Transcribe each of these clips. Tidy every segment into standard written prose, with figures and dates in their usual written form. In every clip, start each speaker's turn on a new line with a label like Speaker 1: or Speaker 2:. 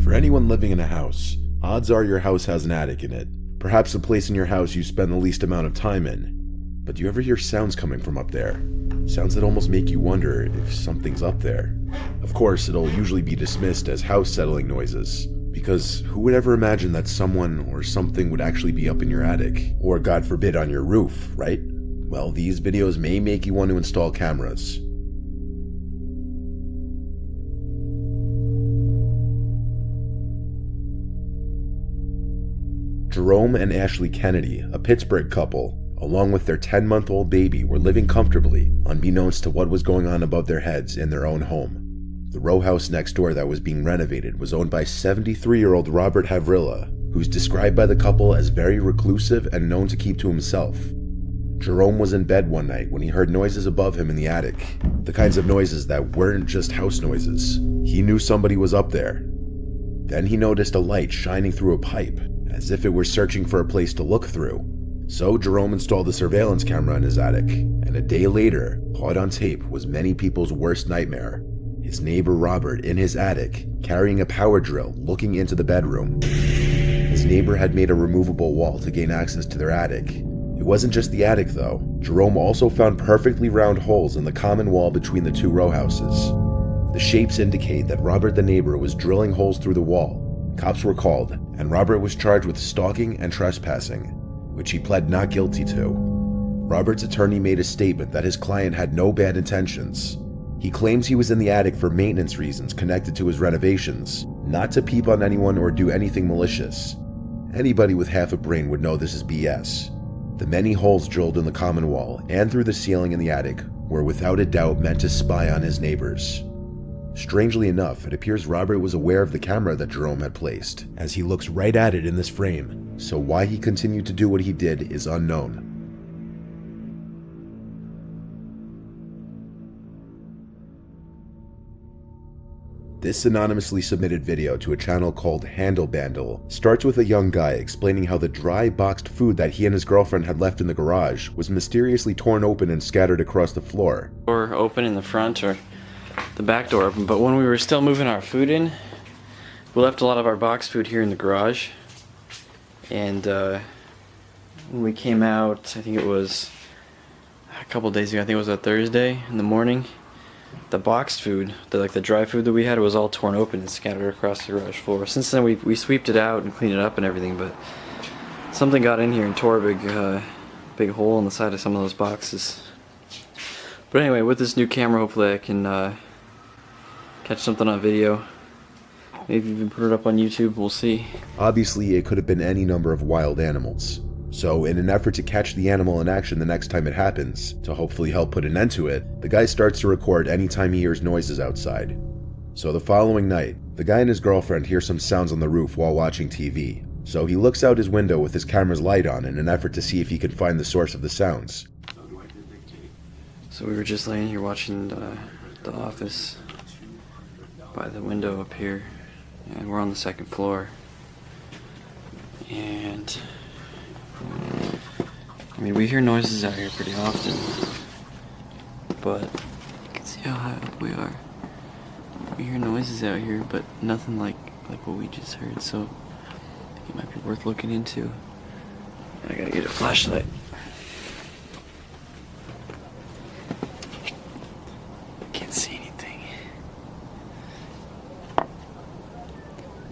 Speaker 1: For anyone living in a house, odds are your house has an attic in it. Perhaps the place in your house you spend the least amount of time in. But do you ever hear sounds coming from up there? Sounds that almost make you wonder if something's up there. Of course, it'll usually be dismissed as house settling noises, because who would ever imagine that someone or something would actually be up in your attic, or God forbid on your roof, right? Well, these videos may make you want to install cameras. Jerome and Ashley Kennedy, a Pittsburgh couple, along with their 10-month-old baby, were living comfortably, unbeknownst to what was going on above their heads in their own home. The row house next door that was being renovated was owned by 73-year-old Robert Havrilla, who's described by the couple as very reclusive and known to keep to himself. Jerome was in bed one night when he heard noises above him in the attic, the kinds of noises that weren't just house noises. He knew somebody was up there. Then he noticed a light shining through a pipe, as if it were searching for a place to look through. So Jerome installed a surveillance camera in his attic, and a day later, caught on tape was many people's worst nightmare. His neighbor Robert in his attic, carrying a power drill, looking into the bedroom. His neighbor had made a removable wall to gain access to their attic. It wasn't just the attic though. Jerome also found perfectly round holes in the common wall between the two row houses. The shapes indicate that Robert the neighbor was drilling holes through the wall. Cops were called, and Robert was charged with stalking and trespassing, which he pled not guilty to. Robert's attorney made a statement that his client had no bad intentions. He claims he was in the attic for maintenance reasons connected to his renovations, not to peep on anyone or do anything malicious. Anybody with half a brain would know this is BS. The many holes drilled in the common wall and through the ceiling in the attic were without a doubt meant to spy on his neighbors. Strangely enough, it appears Robert was aware of the camera that Jerome had placed, as he looks right at it in this frame, so why he continued to do what he did is unknown. This anonymously submitted video to a channel called Handle Bandle starts with a young guy explaining how the dry boxed food that he and his girlfriend had left in the garage was mysteriously torn open and scattered across the floor.
Speaker 2: Door open in the front, or the back door open, but when we were still moving our food in, we left a lot of our box food here in the garage, and when we came out, I think it was a couple days ago, I think it was a Thursday in the morning, the boxed food, the dry food that we had, was all torn open and scattered across the garage floor. Since then we sweeped it out and cleaned it up and everything, but something got in here and tore a big hole in the side of some of those boxes. But anyway, with this new camera, hopefully I can catch something on video. Maybe even put it up on YouTube, we'll see.
Speaker 1: Obviously, it could have been any number of wild animals. So in an effort to catch the animal in action the next time it happens, to hopefully help put an end to it, the guy starts to record anytime he hears noises outside. So the following night, the guy and his girlfriend hear some sounds on the roof while watching TV. So he looks out his window with his camera's light on in an effort to see if he can find the source of the sounds.
Speaker 2: So we were just laying here watching The Office by the window up here, and we're on the second floor, and I mean, we hear noises out here pretty often, but you can see how high up we are. We hear noises out here, but nothing like what we just heard, so I think it might be worth looking into. I gotta get a flashlight. Can't see anything. I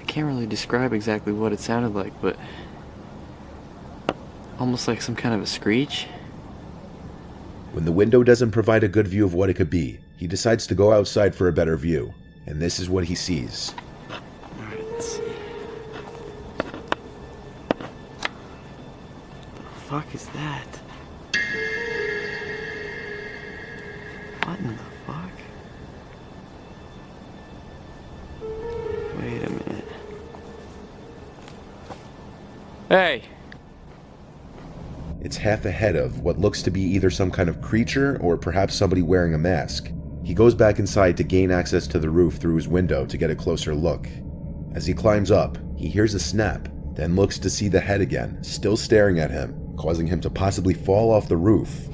Speaker 2: can't really describe exactly what it sounded like, but almost like some kind of a screech.
Speaker 1: When the window doesn't provide a good view of what it could be, he decides to go outside for a better view, and this is what he sees.
Speaker 2: Alright, let's see. What the fuck is that? What in the fuck? Wait a minute. Hey!
Speaker 1: It's half ahead of what looks to be either some kind of creature or perhaps somebody wearing a mask. He goes back inside to gain access to the roof through his window to get a closer look. As he climbs up, he hears a snap, then looks to see the head again, still staring at him, causing him to possibly fall off the roof.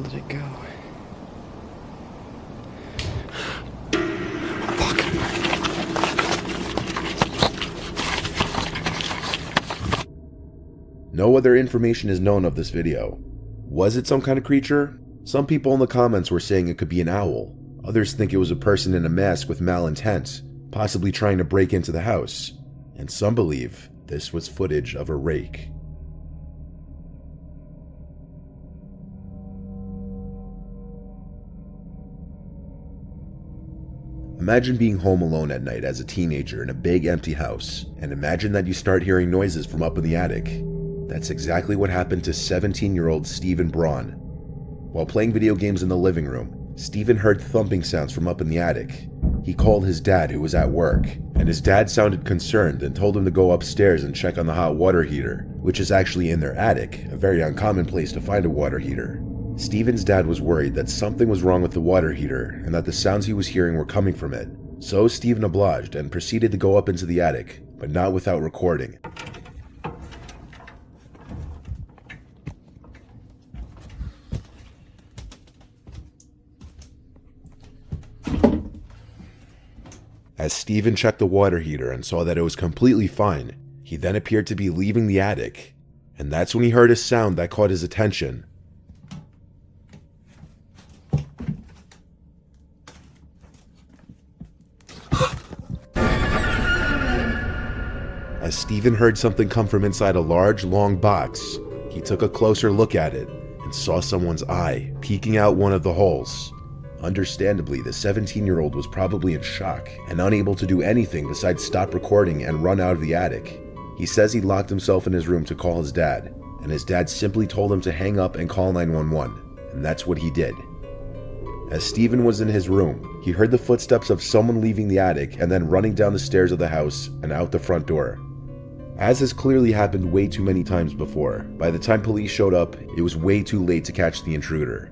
Speaker 2: did it go?
Speaker 1: No other information is known of this video. Was it some kind of creature? Some people in the comments were saying it could be an owl. Others think it was a person in a mask with malintent, possibly trying to break into the house. And some believe this was footage of a rake. Imagine being home alone at night as a teenager in a big empty house, and imagine that you start hearing noises from up in the attic. That's exactly what happened to 17-year-old Stephen Braun. While playing video games in the living room, Stephen heard thumping sounds from up in the attic. He called his dad, who was at work, and his dad sounded concerned and told him to go upstairs and check on the hot water heater, which is actually in their attic, a very uncommon place to find a water heater. Stephen's dad was worried that something was wrong with the water heater and that the sounds he was hearing were coming from it. So Stephen obliged and proceeded to go up into the attic, but not without recording. As Stephen checked the water heater and saw that it was completely fine, he then appeared to be leaving the attic, and that's when he heard a sound that caught his attention. As Stephen heard something come from inside a large, long box, he took a closer look at it and saw someone's eye peeking out one of the holes. Understandably, the 17-year-old was probably in shock and unable to do anything besides stop recording and run out of the attic. He says he locked himself in his room to call his dad, and his dad simply told him to hang up and call 911, and that's what he did. As Stephen was in his room, he heard the footsteps of someone leaving the attic and then running down the stairs of the house and out the front door. As has clearly happened way too many times before, by the time police showed up, it was way too late to catch the intruder.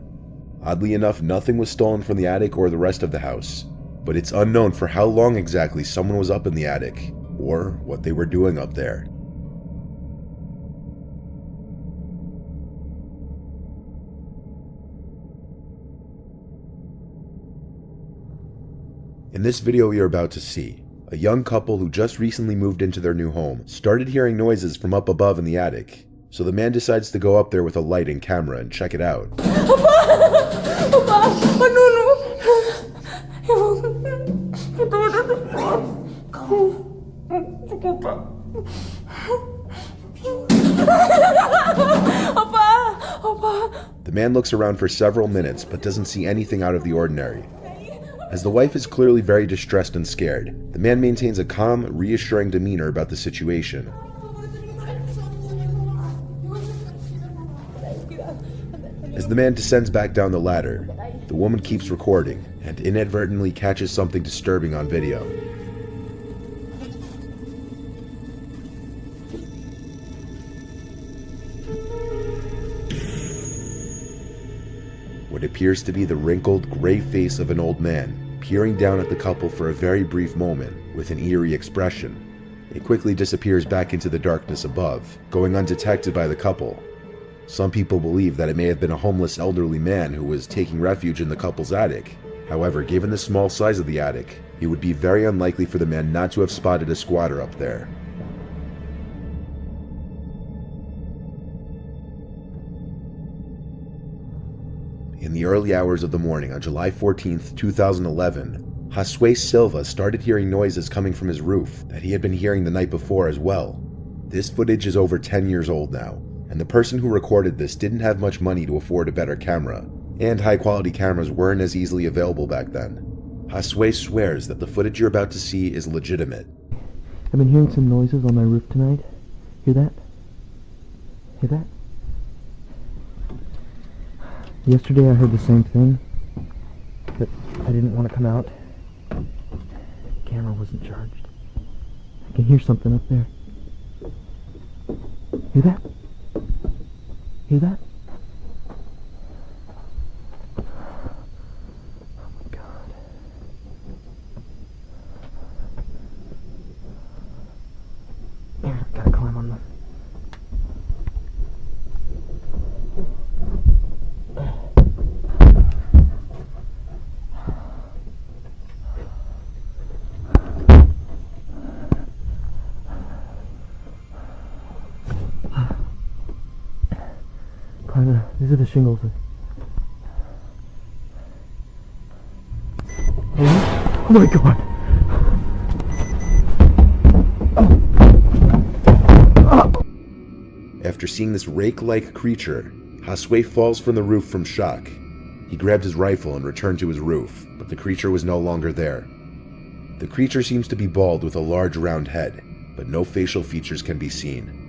Speaker 1: Oddly enough, nothing was stolen from the attic or the rest of the house, but it's unknown for how long exactly someone was up in the attic, or what they were doing up there. In this video you're about to see, a young couple who just recently moved into their new home started hearing noises from up above in the attic, so the man decides to go up there with a light and camera and check it out. The man looks around for several minutes but doesn't see anything out of the ordinary. As the wife is clearly very distressed and scared, the man maintains a calm, reassuring demeanor about the situation. As the man descends back down the ladder, the woman keeps recording and inadvertently catches something disturbing on video. What appears to be the wrinkled, gray face of an old man, peering down at the couple for a very brief moment with an eerie expression. It quickly disappears back into the darkness above, going undetected by the couple. Some people believe that it may have been a homeless elderly man who was taking refuge in the couple's attic. However, given the small size of the attic, it would be very unlikely for the man not to have spotted a squatter up there. In the early hours of the morning on July 14th, 2011, Josue Silva started hearing noises coming from his roof that he had been hearing the night before as well. This footage is over 10 years old now, and the person who recorded this didn't have much money to afford a better camera, and high-quality cameras weren't as easily available back then. Josue swears that the footage you're about to see is legitimate.
Speaker 3: I've been hearing some noises on my roof tonight. Hear that? Hear that? Yesterday I heard the same thing, but I didn't want to come out. The camera wasn't charged. I can hear something up there. Hear that? Hear that? Oh my God. Here, gotta climb on them. These are the shingles. Oh my god!
Speaker 1: After seeing this rake-like creature, Josue falls from the roof from shock. He grabbed his rifle and returned to his roof, but the creature was no longer there. The creature seems to be bald with a large round head, but no facial features can be seen.